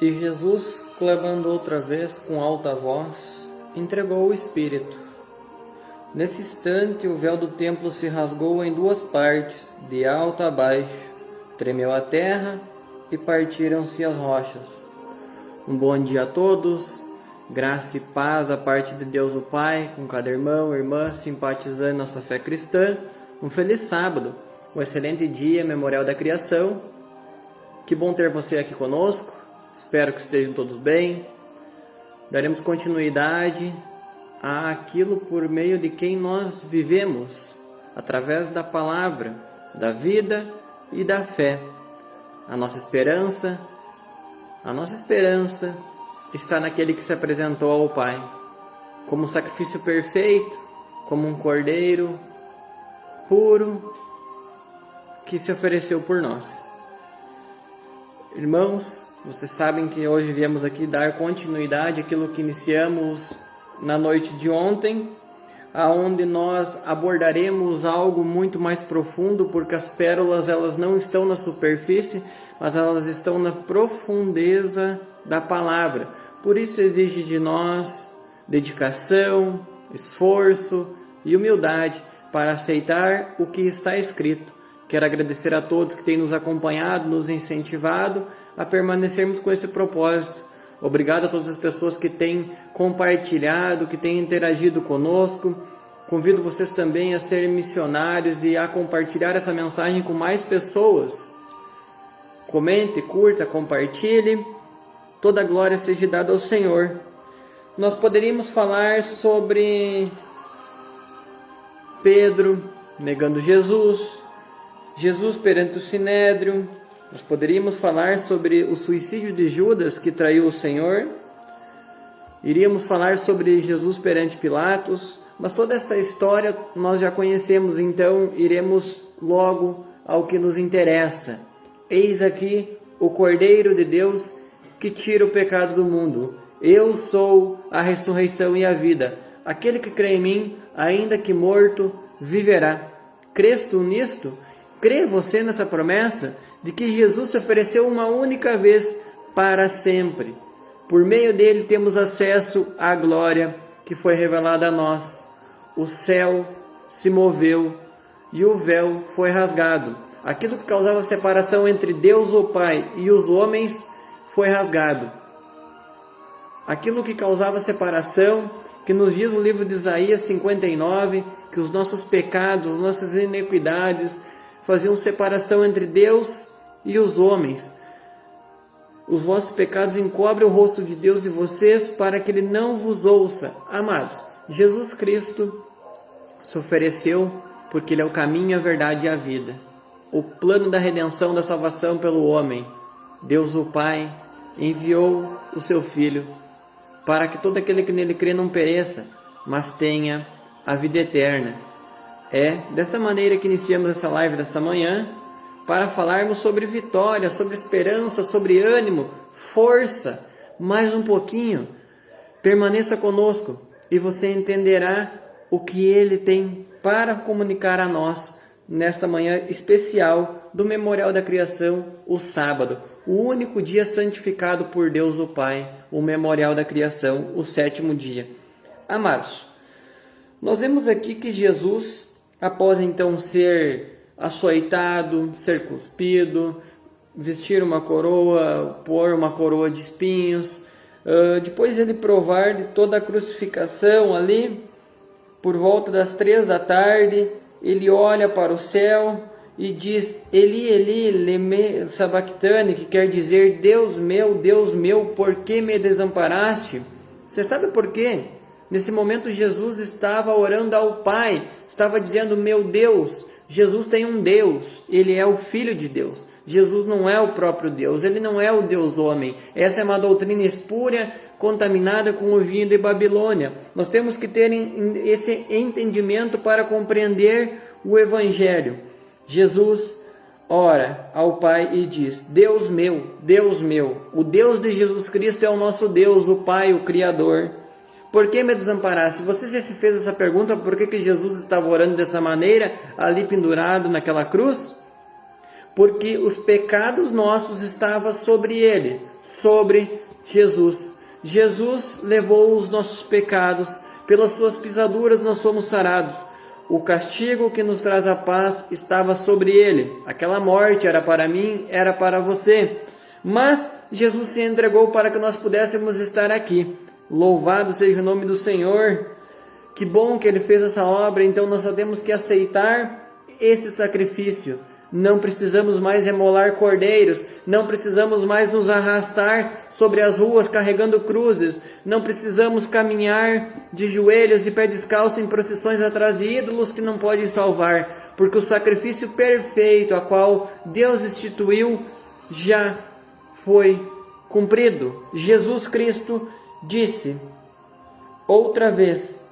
E Jesus, clamando outra vez com alta voz, entregou o Espírito. Nesse instante, o véu do templo se rasgou em duas partes, de alto a baixo. Tremeu a terra e partiram-se as rochas. Um bom dia a todos, graça e paz da parte de Deus o Pai, com cada irmão e irmã simpatizando nossa fé cristã. Um feliz sábado, um excelente dia, memorial da criação. Que bom ter você aqui conosco, espero que estejam todos bem. Daremos continuidade àquilo por meio de quem nós vivemos, através da palavra, da vida e da fé. A nossa esperança está naquele que se apresentou ao Pai, como um sacrifício perfeito, como um cordeiro puro, que se ofereceu por nós. Irmãos, vocês sabem que hoje viemos aqui dar continuidade àquilo que iniciamos na noite de ontem, aonde nós abordaremos algo muito mais profundo, porque as pérolas elas não estão na superfície, mas elas estão na profundeza da palavra. Por isso exige de nós dedicação, esforço e humildade para aceitar o que está escrito. Quero agradecer a todos que têm nos acompanhado, nos incentivado a permanecermos com esse propósito. Obrigado a todas as pessoas que têm compartilhado, que têm interagido conosco. Convido vocês também a serem missionários e a compartilhar essa mensagem com mais pessoas. Comente, curta, compartilhe. Toda a glória seja dada ao Senhor. Nós poderíamos falar sobre Pedro negando Jesus, Jesus perante o Sinédrio. Nós poderíamos falar sobre o suicídio de Judas que traiu o Senhor. Iríamos falar sobre Jesus perante Pilatos. Mas toda essa história nós já conhecemos, então iremos logo ao que nos interessa. Eis aqui o Cordeiro de Deus que tira o pecado do mundo. Eu sou a ressurreição e a vida. Aquele que crê em mim, ainda que morto, viverá. Crês tu nisto? Crê você nessa promessa de que Jesus se ofereceu uma única vez para sempre? Por meio dele temos acesso à glória que foi revelada a nós. O céu se moveu e o véu foi rasgado. Aquilo que causava separação entre Deus o Pai e os homens foi rasgado. Aquilo que causava separação, que nos diz o livro de Isaías 59, que os nossos pecados, as nossas iniquidades faziam separação entre Deus e os homens. Os vossos pecados encobrem o rosto de Deus de vocês para que Ele não vos ouça. Amados, Jesus Cristo se ofereceu porque Ele é o caminho, a verdade e a vida. O plano da redenção, da salvação pelo homem. Deus o Pai enviou o seu Filho para que todo aquele que nele crê não pereça, mas tenha a vida eterna. É dessa maneira que iniciamos essa live dessa manhã, para falarmos sobre vitória, sobre esperança, sobre ânimo, força. Mais um pouquinho, permaneça conosco e você entenderá o que Ele tem para comunicar a nós nesta manhã especial do Memorial da Criação, o sábado, o único dia santificado por Deus o Pai, o Memorial da Criação, o sétimo dia. Amados, nós vemos aqui que Jesus, após então ser açoitado, ser cuspido, vestir uma coroa, pôr uma coroa de espinhos, depois ele provar de toda a crucificação ali, por volta das 3 da tarde, ele olha para o céu e diz: Eli, Eli, leme sabachthani, que quer dizer: Deus meu, por que me desamparaste? Você sabe por quê? Nesse momento Jesus estava orando ao Pai, estava dizendo: meu Deus. Jesus tem um Deus, Ele é o Filho de Deus. Jesus não é o próprio Deus, Ele não é o Deus homem. Essa é uma doutrina espúria, contaminada com o vinho de Babilônia. Nós temos que ter esse entendimento para compreender o Evangelho. Jesus ora ao Pai e diz: Deus meu, o Deus de Jesus Cristo é o nosso Deus, o Pai, o Criador. Por que me desamparaste? Você já se fez essa pergunta? Por que Jesus estava orando dessa maneira, ali pendurado naquela cruz? porque os pecados nossos estavam sobre ele, sobre Jesus. Jesus levou os nossos pecados, pelas suas pisaduras nós fomos sarados. O castigo que nos traz a paz estava sobre ele. Aquela morte era para mim, era para você. Mas Jesus se entregou para que nós pudéssemos estar aqui. Louvado seja o nome do Senhor. Que bom que ele fez essa obra. Então nós só temos que aceitar esse sacrifício. Não precisamos mais remolar cordeiros, não precisamos mais nos arrastar sobre as ruas carregando cruzes, não precisamos caminhar de joelhos, de pé descalço em procissões atrás de ídolos que não podem salvar, porque o sacrifício perfeito a qual Deus instituiu já foi cumprido. Jesus Cristo disse, outra vez,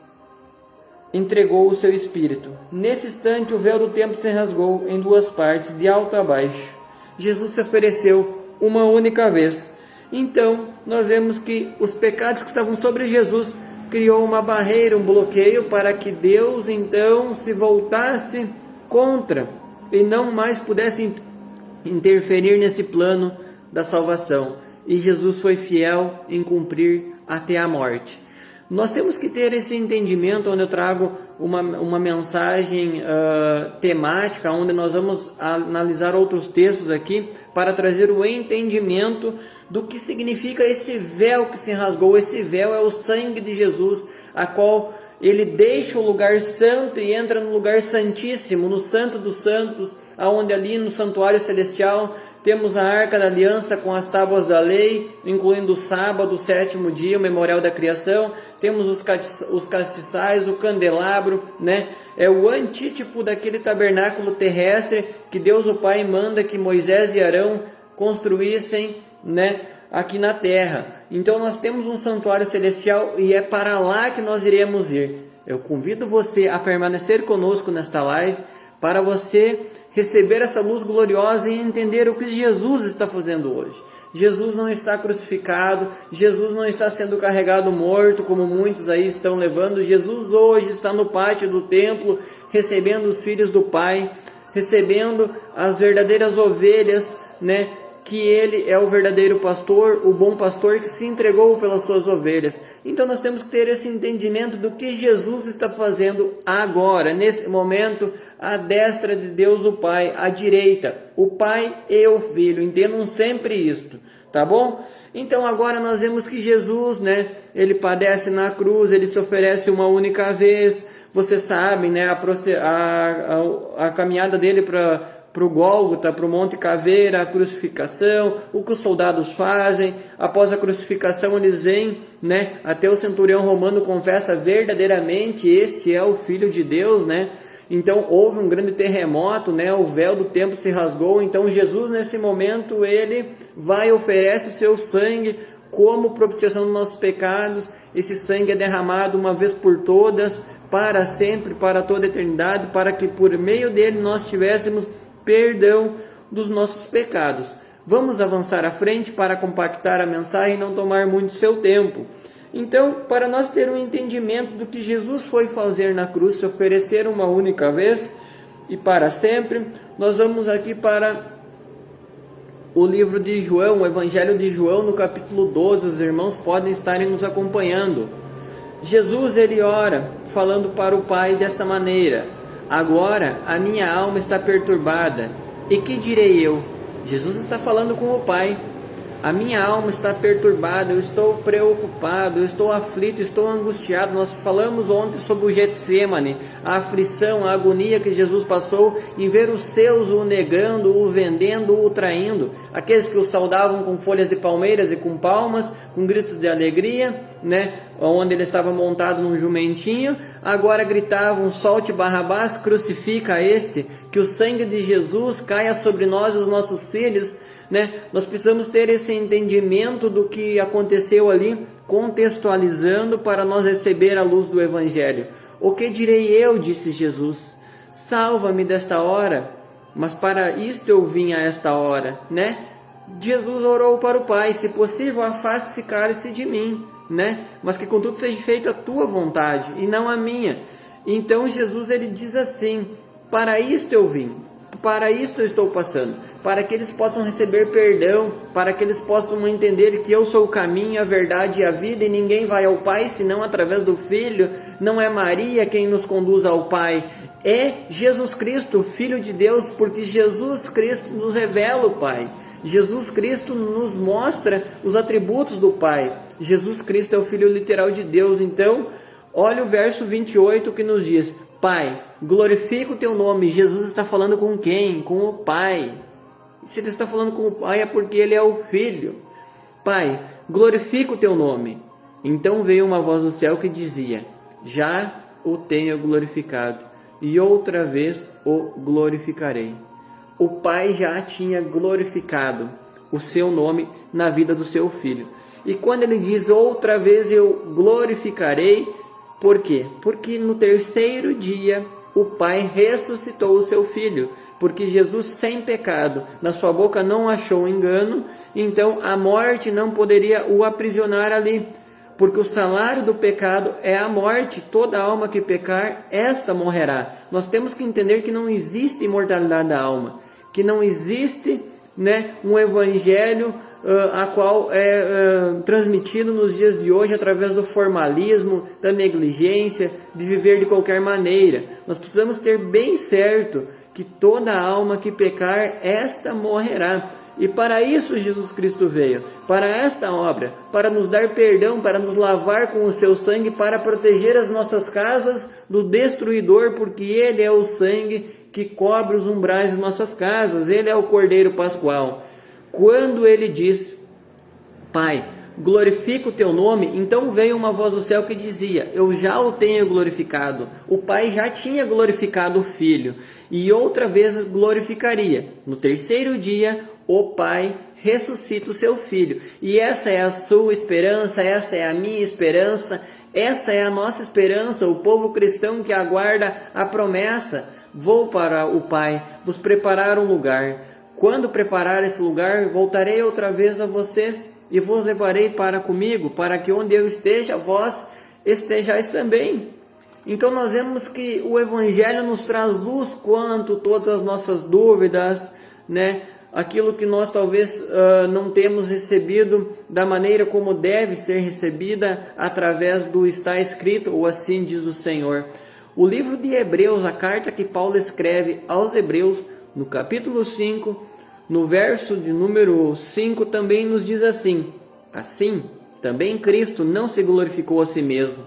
entregou o seu Espírito. Nesse instante o véu do templo se rasgou em duas partes, de alto a baixo. Jesus se ofereceu uma única vez. Então nós vemos que os pecados que estavam sobre Jesus criou uma barreira, um bloqueio para que Deus então se voltasse contra e não mais pudesse interferir nesse plano da salvação. E Jesus foi fiel em cumprir até a morte. Nós temos que ter esse entendimento, onde eu trago uma mensagem temática, onde nós vamos analisar outros textos aqui, para trazer o entendimento do que significa esse véu que se rasgou. Esse véu é o sangue de Jesus, a qual ele deixa o lugar santo e entra no lugar santíssimo, no santo dos santos, aonde ali no santuário celestial temos a Arca da Aliança com as tábuas da lei, incluindo o sábado, o sétimo dia, o memorial da criação. Temos os castiçais, o candelabro, né? É o antítipo daquele tabernáculo terrestre que Deus o Pai manda que Moisés e Arão construíssem, né, aqui na terra. Então nós temos um santuário celestial e é para lá que nós iremos ir. Eu convido você a permanecer conosco nesta live para você receber essa luz gloriosa e entender o que Jesus está fazendo hoje. Jesus não está crucificado, Jesus não está sendo carregado morto, como muitos aí estão levando. Jesus hoje está no pátio do templo, recebendo os filhos do Pai, recebendo as verdadeiras ovelhas, né? Que ele é o verdadeiro pastor, o bom pastor que se entregou pelas suas ovelhas. Então nós temos que ter esse entendimento do que Jesus está fazendo agora, nesse momento, à destra de Deus o Pai, à direita, o Pai e o Filho. Entendam sempre isto, tá bom? Então agora nós vemos que Jesus, né, ele padece na cruz, ele se oferece uma única vez. Vocês sabem, né, a caminhada dele para o Gólgota, para o Monte Caveira, a crucificação, o que os soldados fazem. Após a crucificação eles vêm, né, até o centurião romano confessa verdadeiramente, este é o Filho de Deus, né? Então houve um grande terremoto, né? O véu do templo se rasgou. Então Jesus nesse momento ele vai e oferece seu sangue como propiciação dos nossos pecados. Esse sangue é derramado uma vez por todas, para sempre, para toda a eternidade, para que por meio dele nós tivéssemos perdão dos nossos pecados. Vamos avançar à frente para compactar a mensagem e não tomar muito seu tempo. Então, para nós ter um entendimento do que Jesus foi fazer na cruz, se oferecer uma única vez e para sempre, nós vamos aqui para o livro de João, o Evangelho de João, no capítulo 12. Os irmãos podem estar nos acompanhando. Jesus, ele ora, falando para o Pai desta maneira: agora a minha alma está perturbada, e que direi eu? Jesus está falando com o Pai. A minha alma está perturbada, eu estou preocupado, eu estou aflito, estou angustiado. Nós falamos ontem sobre o Getsemane, a aflição, a agonia que Jesus passou em ver os seus o negando, o vendendo, o traindo. Aqueles que o saudavam com folhas de palmeiras e com palmas, com gritos de alegria, né? Onde ele estava montado num jumentinho, agora gritavam: solte Barrabás, crucifica este, que o sangue de Jesus caia sobre nós e os nossos filhos, né? Nós precisamos ter esse entendimento do que aconteceu ali, contextualizando para nós receber a luz do Evangelho. O que direi eu, disse Jesus, salva-me desta hora, mas para isto eu vim a esta hora, né? Jesus orou para o Pai: se possível, afaste esse cálice de mim, né? Mas que contudo seja feita a tua vontade e não a minha. Então Jesus, ele diz assim: para isto eu vim, para isto eu estou passando. para que eles possam receber perdão, para que eles possam entender que eu sou o caminho, a verdade e a vida, e ninguém vai ao Pai senão através do Filho. Não é Maria quem nos conduz ao Pai, é Jesus Cristo, Filho de Deus, porque Jesus Cristo nos revela o Pai. Jesus Cristo nos mostra os atributos do Pai. Jesus Cristo é o Filho literal de Deus. Então, olha o verso 28 que nos diz: Pai, glorifica o teu nome. Jesus está falando com quem? Com o Pai. Se ele está falando com o Pai é porque ele é o Filho. Pai, glorifica o teu nome. Então veio uma voz do céu que dizia: já o tenho glorificado, e outra vez o glorificarei. O Pai já tinha glorificado o seu nome na vida do seu Filho. E quando ele diz outra vez eu glorificarei, por quê? Porque no terceiro dia o Pai ressuscitou o seu Filho. Porque Jesus, sem pecado, na sua boca não achou engano, então a morte não poderia o aprisionar ali. Porque o salário do pecado é a morte. Toda alma que pecar, esta morrerá. Nós temos que entender que não existe imortalidade da alma, que não existe, um evangelho a qual é transmitido nos dias de hoje através do formalismo, da negligência, de viver de qualquer maneira. Nós precisamos ter bem certo que toda alma que pecar, esta morrerá. E para isso Jesus Cristo veio, para esta obra, para nos dar perdão, para nos lavar com o seu sangue, para proteger as nossas casas do destruidor, porque ele é o sangue que cobre os umbrais de nossas casas, ele é o Cordeiro Pascual. Quando ele diz: Pai, glorifica o teu nome, então veio uma voz do céu que dizia: eu já o tenho glorificado. O Pai já tinha glorificado o Filho, e outra vez glorificaria. No terceiro dia, o Pai ressuscita o seu Filho. E essa é a sua esperança, essa é a minha esperança, essa é a nossa esperança, o povo cristão que aguarda a promessa: vou para o Pai, vos preparar um lugar. Quando preparar esse lugar, voltarei outra vez a vocês e vos levarei para comigo, para que onde eu esteja, vós estejais também. Então nós vemos que o Evangelho nos traz luz quanto todas as nossas dúvidas, aquilo que nós talvez não temos recebido da maneira como deve ser recebida através do está escrito, ou assim diz o Senhor. O livro de Hebreus, a carta que Paulo escreve aos Hebreus, no capítulo 5, no verso de número 5, também nos diz assim: assim, também Cristo não se glorificou a si mesmo,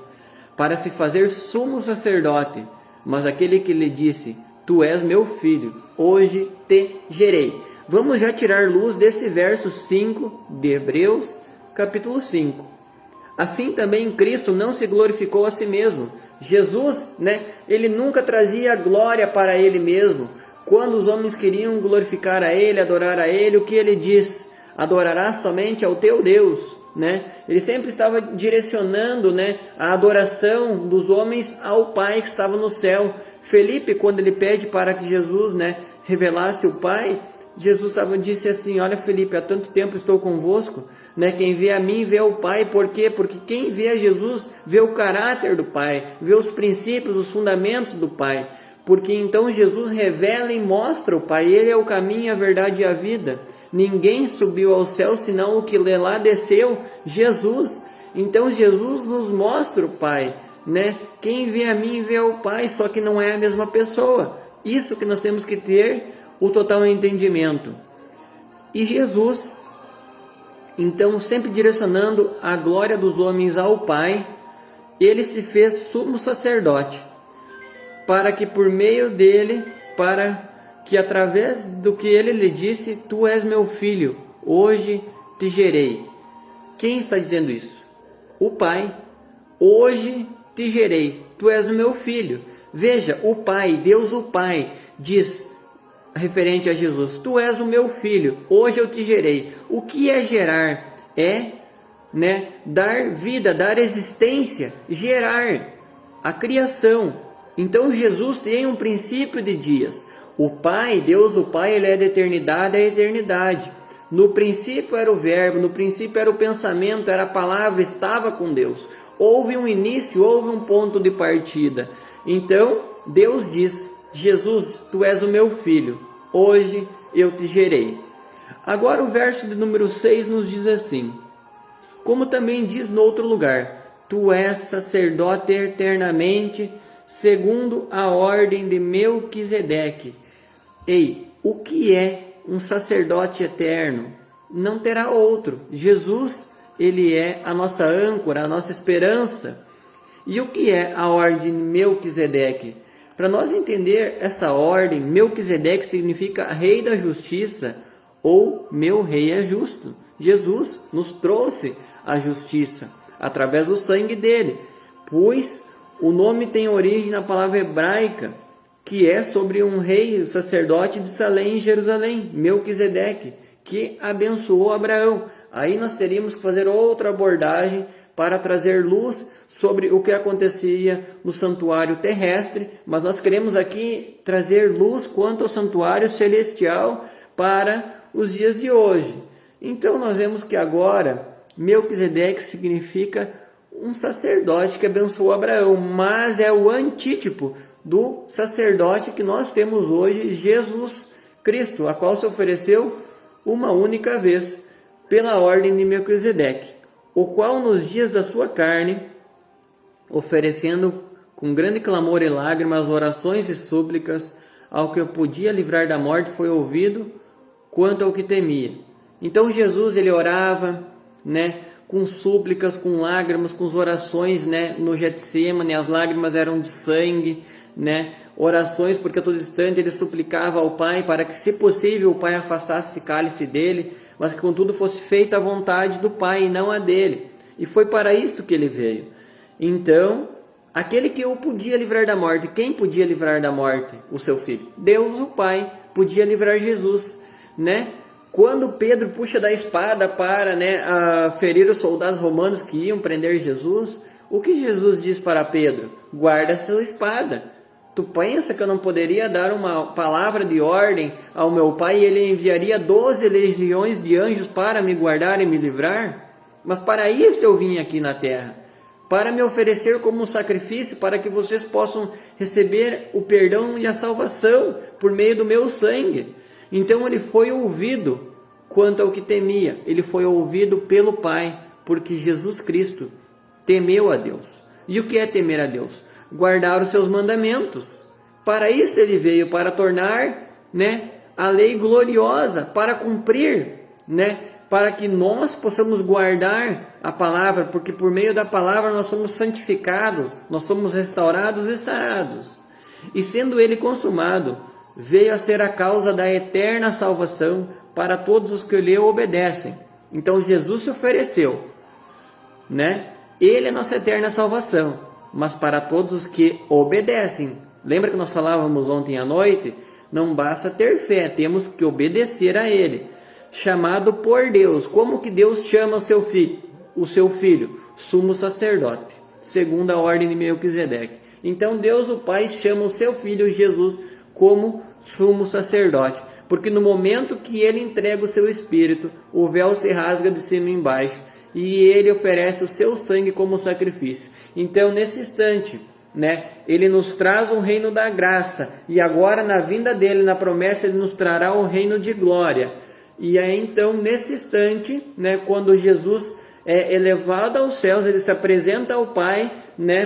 para se fazer sumo sacerdote, mas aquele que lhe disse: tu és meu filho, hoje te gerei. Vamos já tirar luz desse verso 5 de Hebreus, capítulo 5. Assim também Cristo não se glorificou a si mesmo. Jesus, ele nunca trazia glória para ele mesmo. Quando os homens queriam glorificar a ele, adorar a ele, o que ele diz? Adorarás somente ao teu Deus, Ele sempre estava direcionando, a adoração dos homens ao Pai que estava no céu. Felipe, quando ele pede para que Jesus, revelasse o Pai, Jesus disse assim: olha, Felipe, há tanto tempo estou convosco, quem vê a mim vê o Pai. Por quê? Porque quem vê a Jesus vê o caráter do Pai, vê os princípios, os fundamentos do Pai. Porque então Jesus revela e mostra o Pai. Ele é o caminho, a verdade e a vida. Ninguém subiu ao céu senão o que lá desceu, Jesus. Então Jesus nos mostra o Pai, Quem vê a mim vê o Pai, só que não é a mesma pessoa. Isso que nós temos que ter o total entendimento. E Jesus, então, sempre direcionando a glória dos homens ao Pai, ele se fez sumo sacerdote, para que por meio dele, para que através do que ele lhe disse: tu és meu filho, hoje te gerei. Quem está dizendo isso? O Pai. Hoje te gerei, tu és o meu filho. Veja, o Pai, Deus o Pai, diz referente a Jesus: tu és o meu filho, hoje eu te gerei. O que é gerar? É dar vida, dar existência, gerar a criação. Então Jesus tem um princípio de dias. O Pai, Deus o Pai, ele é da eternidade a eternidade. No princípio era o verbo, no princípio era o pensamento, era a palavra, estava com Deus. Houve um início, houve um ponto de partida. Então Deus diz: Jesus, tu és o meu filho, hoje eu te gerei. Agora o verso de número 6 nos diz assim: como também diz no outro lugar, tu és sacerdote eternamente, segundo a ordem de Melquisedeque. Ei, o que é um sacerdote eterno? Não terá outro. Jesus, ele é a nossa âncora, a nossa esperança. E o que é a ordem de Melquisedeque? Para nós entender essa ordem, Melquisedeque significa rei da justiça, ou meu rei é justo. Jesus nos trouxe a justiça através do sangue dele, pois o nome tem origem na palavra hebraica, que é sobre um rei, o sacerdote de Salém em Jerusalém, Melquisedeque, que abençoou Abraão. Aí nós teríamos que fazer outra abordagem para trazer luz sobre o que acontecia no santuário terrestre, mas nós queremos aqui trazer luz quanto ao santuário celestial para os dias de hoje. Então nós vemos que agora Melquisedeque significa um sacerdote que abençoou Abraão, mas é o antítipo do sacerdote que nós temos hoje, Jesus Cristo, a qual se ofereceu uma única vez pela ordem de Melquisedeque, o qual nos dias da sua carne, oferecendo com grande clamor e lágrimas, orações e súplicas, ao que eu podia livrar da morte, foi ouvido quanto ao que temia. Então Jesus, ele orava, com súplicas, com lágrimas, com orações, no Getsêmani, as lágrimas eram de sangue, orações, porque a todo instante ele suplicava ao Pai para que, se possível, o Pai afastasse esse cálice dele, mas que contudo fosse feita a vontade do Pai e não a dele. E foi para isto que ele veio. Então, aquele que o podia livrar da morte, quem podia livrar da morte? O seu Filho. Deus, o Pai, podia livrar Jesus, Quando Pedro puxa da espada para ferir os soldados romanos que iam prender Jesus, o que Jesus diz para Pedro? Guarda a sua espada. Tu pensa que eu não poderia dar uma palavra de ordem ao meu Pai e ele enviaria 12 legiões de anjos para me guardar e me livrar? Mas para isso eu vim aqui na terra, para me oferecer como um sacrifício, para que vocês possam receber o perdão e a salvação por meio do meu sangue. Então ele foi ouvido quanto ao que temia, ele foi ouvido pelo Pai, porque Jesus Cristo temeu a Deus. E o que é temer a Deus? Guardar os seus mandamentos. Para isso ele veio, para tornar a lei gloriosa, para cumprir, para que nós possamos guardar a palavra, porque por meio da palavra nós somos santificados, nós somos restaurados e sarados. E sendo ele consumado, veio a ser a causa da eterna salvação para todos os que lhe obedecem. Então Jesus se ofereceu, Ele é a nossa eterna salvação, mas para todos os que obedecem. Lembra que nós falávamos ontem à noite? Não basta ter fé, temos que obedecer a Ele. Chamado por Deus. Como que Deus chama o seu filho? Sumo sacerdote, segundo a ordem de Melquisedeque. Então Deus, o Pai, chama o seu filho Jesus como sumo sacerdote, porque no momento que ele entrega o seu espírito, o véu se rasga de cima e embaixo, e ele oferece o seu sangue como sacrifício. Então, nesse instante, ele nos traz o reino da graça, e agora na vinda dele, na promessa, ele nos trará o reino de glória. E aí então, nesse instante, quando Jesus é elevado aos céus, ele se apresenta ao Pai,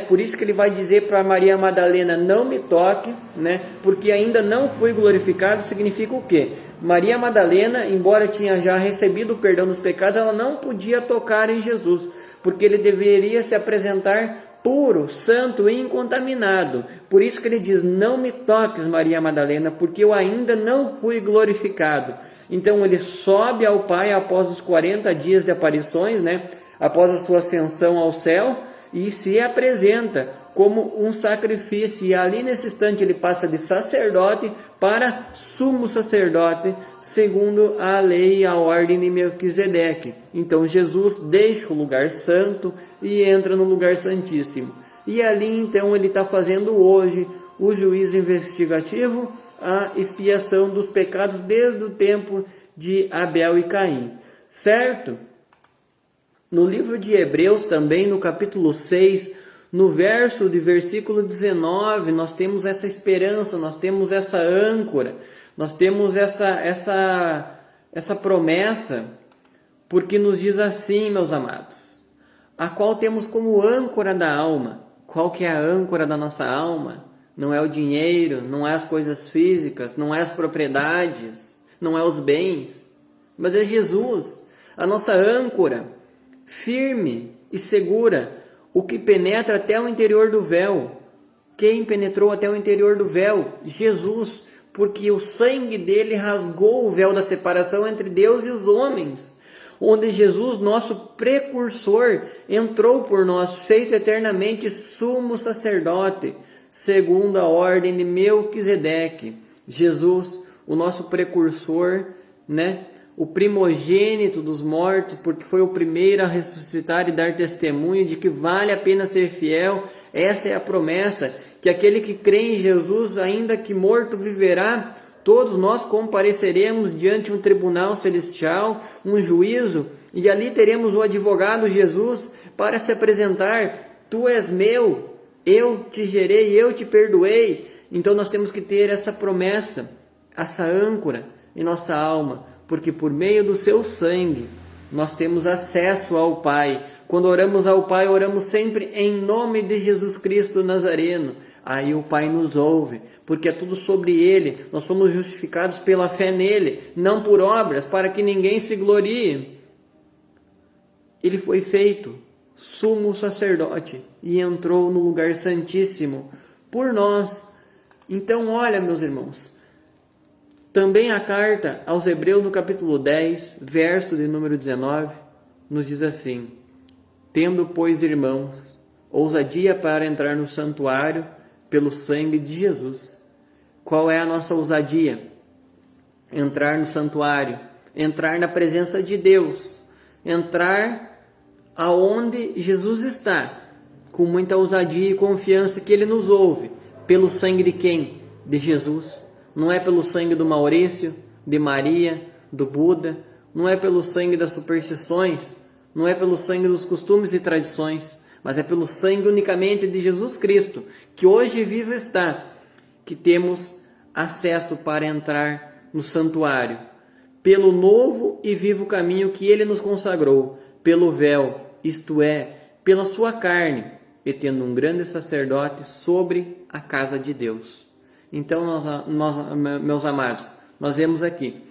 por isso que ele vai dizer para Maria Madalena: não me toque, porque ainda não fui glorificado. Significa o quê? Maria Madalena, embora tinha já recebido o perdão dos pecados, ela não podia tocar em Jesus, porque ele deveria se apresentar puro, santo e incontaminado. Por isso que ele diz: não me toques, Maria Madalena, porque eu ainda não fui glorificado. Então ele sobe ao Pai após os 40 dias de aparições, após a sua ascensão ao céu, e se apresenta como um sacrifício. E ali nesse instante ele passa de sacerdote para sumo sacerdote, segundo a lei e a ordem de Melquisedeque. Então Jesus deixa o lugar santo e entra no lugar santíssimo. E ali então ele está fazendo hoje o juízo investigativo, a expiação dos pecados desde o tempo de Abel e Caim, certo? No livro de Hebreus também, no capítulo 6, no versículo 19, nós temos essa esperança, nós temos essa âncora. Nós temos essa promessa porque nos diz assim, meus amados, a qual temos como âncora da alma. Qual que é a âncora da nossa alma? Não é o dinheiro, não é as coisas físicas, não é as propriedades, não é os bens, mas é Jesus, a nossa âncora, firme e segura, o que penetra até o interior do véu. Quem penetrou até o interior do véu? Jesus, porque o sangue dele rasgou o véu da separação entre Deus e os homens, onde Jesus, nosso precursor, entrou por nós, feito eternamente sumo sacerdote, segundo a ordem de Melquisedeque. Jesus, o nosso precursor, né? O primogênito dos mortos, porque foi o primeiro a ressuscitar e dar testemunho de que vale a pena ser fiel. Essa é a promessa, que aquele que crê em Jesus, ainda que morto, viverá. Todos nós compareceremos diante de um tribunal celestial, um juízo, e ali teremos o advogado Jesus para se apresentar. Tu és meu, eu te gerei, eu te perdoei. Então nós temos que ter essa promessa, essa âncora em nossa alma, porque por meio do seu sangue nós temos acesso ao Pai. Quando oramos ao Pai, oramos sempre em nome de Jesus Cristo Nazareno. Aí o Pai nos ouve, porque é tudo sobre Ele. Nós somos justificados pela fé nele, não por obras, para que ninguém se glorie. Ele foi feito sumo sacerdote e entrou no lugar santíssimo por nós. Então, olha, meus irmãos, também a carta aos Hebreus, no capítulo 10, verso de número 19, nos diz assim: tendo, pois, irmãos, ousadia para entrar no santuário pelo sangue de Jesus. Qual é a nossa ousadia? Entrar no santuário, entrar na presença de Deus, entrar aonde Jesus está, com muita ousadia e confiança que Ele nos ouve. Pelo sangue de quem? De Jesus. Não é pelo sangue do Maurício, de Maria, do Buda, não é pelo sangue das superstições, não é pelo sangue dos costumes e tradições, mas é pelo sangue unicamente de Jesus Cristo, que hoje vivo está, que temos acesso para entrar no santuário, pelo novo e vivo caminho que Ele nos consagrou, pelo véu, isto é, pela sua carne, e tendo um grande sacerdote sobre a casa de Deus. Então, meus amados, nós vemos aqui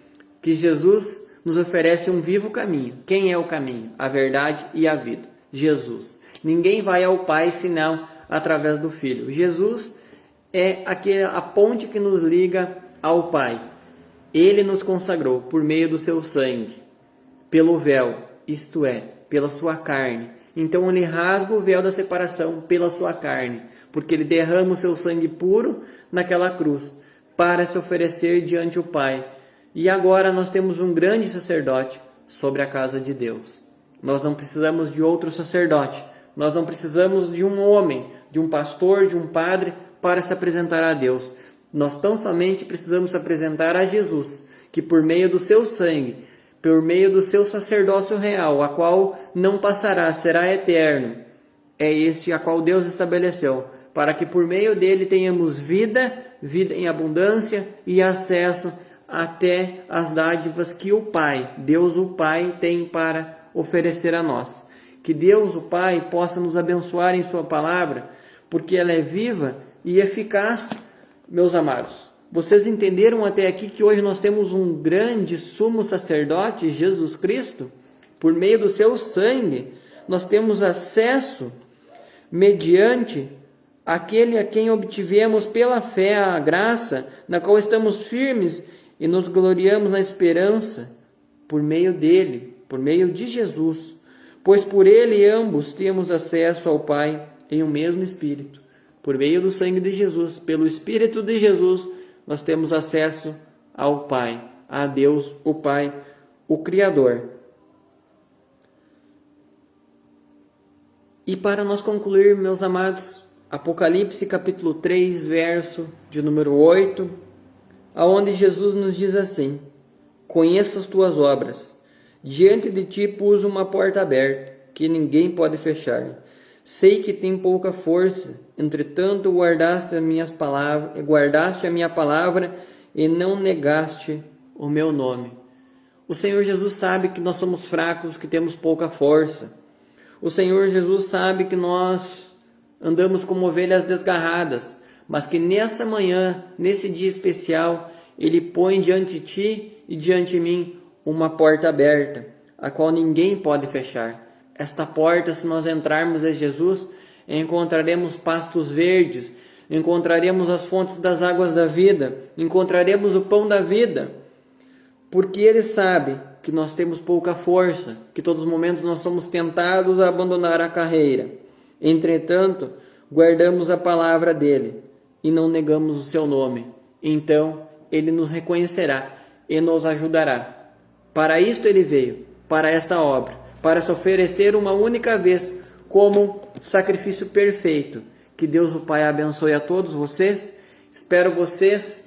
que Jesus nos oferece um vivo caminho. Quem é o caminho? A verdade e a vida. Jesus. Ninguém vai ao Pai senão através do Filho. Jesus é a ponte que nos liga ao Pai. Ele nos consagrou por meio do seu sangue, pelo véu, isto é, pela sua carne. Então ele rasga o véu da separação pela sua carne, porque ele derrama o seu sangue puro naquela cruz para se oferecer diante do Pai. E agora nós temos um grande sacerdote sobre a casa de Deus. Nós não precisamos de outro sacerdote. Nós não precisamos de um homem, de um pastor, de um padre para se apresentar a Deus. Nós tão somente precisamos se apresentar a Jesus, que por meio do seu sangue, por meio do seu sacerdócio real, a qual não passará, será eterno, é este a qual Deus estabeleceu, para que por meio dele tenhamos vida em abundância e acesso até as dádivas que o Pai, Deus o Pai, tem para oferecer a nós. Que Deus o Pai possa nos abençoar em sua palavra, porque ela é viva e eficaz, meus amados. Vocês entenderam até aqui que hoje nós temos um grande sumo sacerdote, Jesus Cristo? Por meio do seu sangue, nós temos acesso mediante aquele a quem obtivemos pela fé a graça, na qual estamos firmes e nos gloriamos na esperança, por meio dele, por meio de Jesus. Pois por ele ambos temos acesso ao Pai em um mesmo Espírito. Por meio do sangue de Jesus, pelo Espírito de Jesus, nós temos acesso ao Pai, a Deus, o Pai, o Criador. E para nós concluir, meus amados, Apocalipse capítulo 3, verso de número 8, aonde Jesus nos diz assim: conheço as tuas obras, diante de ti pus uma porta aberta, que ninguém pode fechar. Sei que tem pouca força, entretanto guardaste a minha palavra e não negaste o meu nome. O Senhor Jesus sabe que nós somos fracos, que temos pouca força. O Senhor Jesus sabe que nós andamos como ovelhas desgarradas, mas que nessa manhã, nesse dia especial, Ele põe diante de ti e diante de mim uma porta aberta, a qual ninguém pode fechar. Esta porta, se nós entrarmos em Jesus, encontraremos pastos verdes, encontraremos as fontes das águas da vida, encontraremos o pão da vida, porque Ele sabe que nós temos pouca força, que todos os momentos nós somos tentados a abandonar a carreira. Entretanto, guardamos a palavra dEle e não negamos o seu nome. Então, Ele nos reconhecerá e nos ajudará. Para isto Ele veio, para esta obra, para se oferecer uma única vez como sacrifício perfeito. Que Deus o Pai abençoe a todos vocês. Espero vocês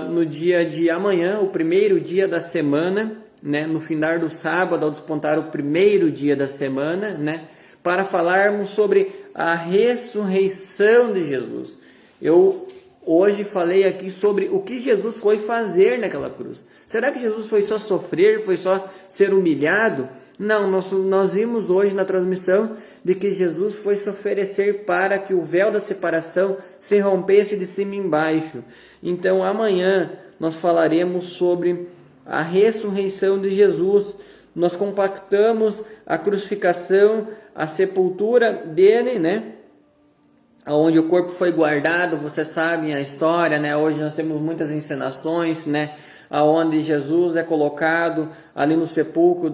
no dia de amanhã, o primeiro dia da semana, né, no final do sábado, ao despontar o primeiro dia da semana, né, para falarmos sobre a ressurreição de Jesus. Eu hoje falei aqui sobre o que Jesus foi fazer naquela cruz. Será que Jesus foi só sofrer, foi só ser humilhado? Não, nós vimos hoje na transmissão de que Jesus foi se oferecer para que o véu da separação se rompesse de cima embaixo. Então amanhã nós falaremos sobre a ressurreição de Jesus. Nós compactamos a crucificação, a sepultura dele, né? Onde o corpo foi guardado, vocês sabem a história, né? Hoje nós temos muitas encenações, né? Aonde Jesus é colocado ali no sepulcro,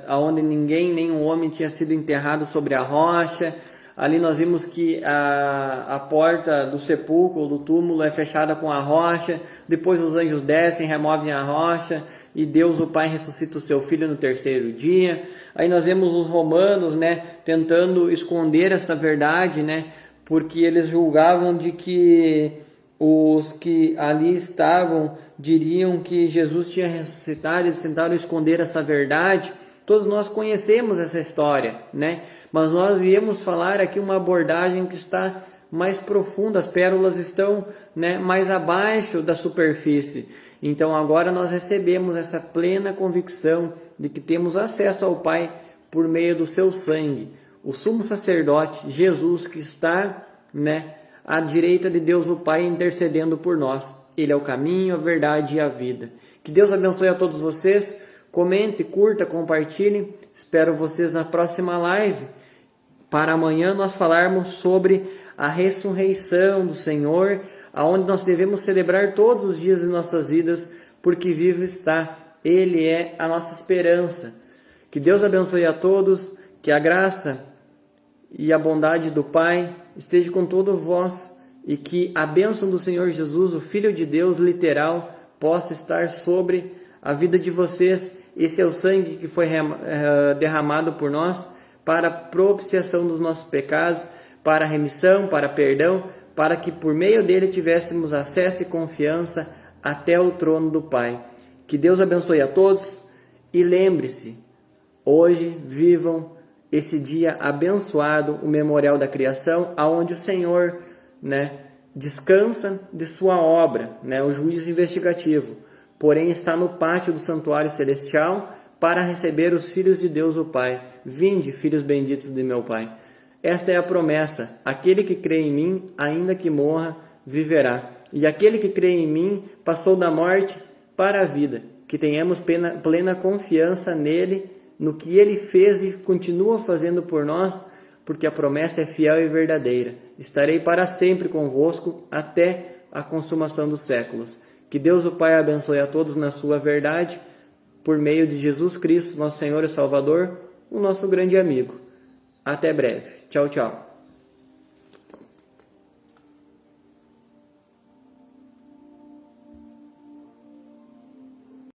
aonde ninguém, nenhum homem tinha sido enterrado sobre a rocha. Ali nós vimos que a porta do sepulcro, do túmulo, é fechada com a rocha. Depois os anjos descem, removem a rocha, e Deus o Pai ressuscita o seu Filho no terceiro dia. Aí nós vemos os romanos, né, tentando esconder esta verdade, né, porque eles julgavam de que os que ali estavam diriam que Jesus tinha ressuscitado. Eles tentaram esconder essa verdade. Todos nós conhecemos essa história, né? Mas nós viemos falar aqui uma abordagem que está mais profunda. As pérolas estão, né, mais abaixo da superfície. Então agora nós recebemos essa plena convicção de que temos acesso ao Pai por meio do seu sangue. O sumo sacerdote, Jesus, que está, né, à direita de Deus o Pai, intercedendo por nós. Ele é o caminho, a verdade e a vida. Que Deus abençoe a todos vocês. Comente, curta, compartilhe. Espero vocês na próxima live, para amanhã nós falarmos sobre a ressurreição do Senhor, aonde nós devemos celebrar todos os dias de nossas vidas, porque vivo está. Ele é a nossa esperança. Que Deus abençoe a todos, que a graça e a bondade do Pai esteja com todos vós, e que a bênção do Senhor Jesus, o Filho de Deus literal, possa estar sobre a vida de vocês. Esse é o sangue que foi derramado por nós para a propiciação dos nossos pecados, para a remissão, para perdão, para que por meio dele tivéssemos acesso e confiança até o trono do Pai. Que Deus abençoe a todos e lembre-se, hoje vivam esse dia abençoado, o memorial da criação, aonde o Senhor, né, descansa de sua obra, né, o juízo investigativo. Porém está no pátio do santuário celestial para receber os filhos de Deus o Pai. Vinde, filhos benditos de meu Pai. Esta é a promessa. Aquele que crê em mim, ainda que morra, viverá. E aquele que crê em mim, passou da morte para a vida. Que tenhamos plena confiança nele, no que ele fez e continua fazendo por nós, porque a promessa é fiel e verdadeira. Estarei para sempre convosco até a consumação dos séculos. Que Deus o Pai abençoe a todos na sua verdade, por meio de Jesus Cristo, nosso Senhor e Salvador, o nosso grande amigo. Até breve. Tchau, tchau.